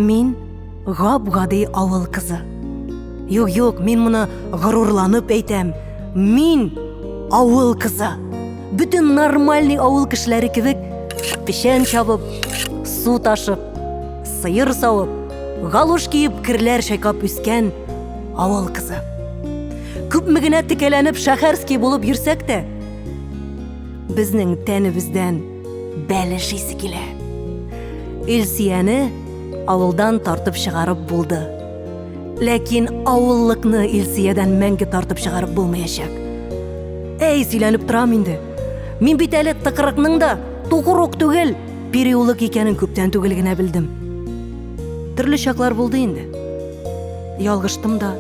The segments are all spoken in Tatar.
Мин гап-гади авыл кызы. Юк, мин моны горурланып әйтәм. Мин авыл кызы. Бүтін нормальный авыл кешеләре кебек печән чабып, су ташып, сыйыр сауып, галуш киеп, кирләр шайкап үскән авыл кызы. Күпме генә текәләнеп шәһәрский булып йөрсәк тә, безнең тәнебездән бәлеш исе килә. Илсияне авылдан тартып чыгарып булды. Ләкин авыллыкны Илсиядән мәңге тартып чыгарып булмаячак. Сөйләнеп торам инде. Мин бит әле тыкрыкның да тугрык түгел, переулык икәнен күптән түгел генә белдем. Төрле чаклар булды инде. Ялгыштым да,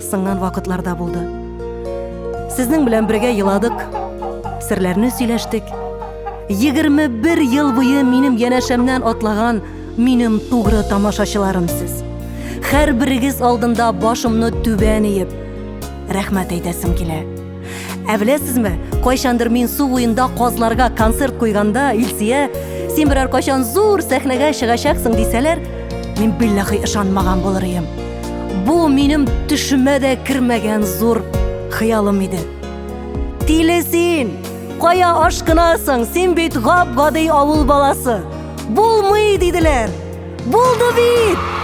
сыңган вакытлар да булды. Сезнең белән бергә еладык, серләрне сөйләштек. 21 ел буе минем янәшәмнән атлаган минем тугры тамашачыларым сез. Һәр берегез алдында башымны түбән иеп, рәхмәт әйтәсем килә. Беләсезме, кайчандыр мин су буенда казларга концерт куйганда, Илсия, син берәр кайчан зур сәхнәгә чыгачаксың дисәләр, мин билләһи ышанмаган булыр идем. Бу минем төшемә дә кермәгән зур хыялым иде. Тиле син, кая ашкынасың, син бит гап-гади авыл баласы. Булмый диделәр. Булды бит!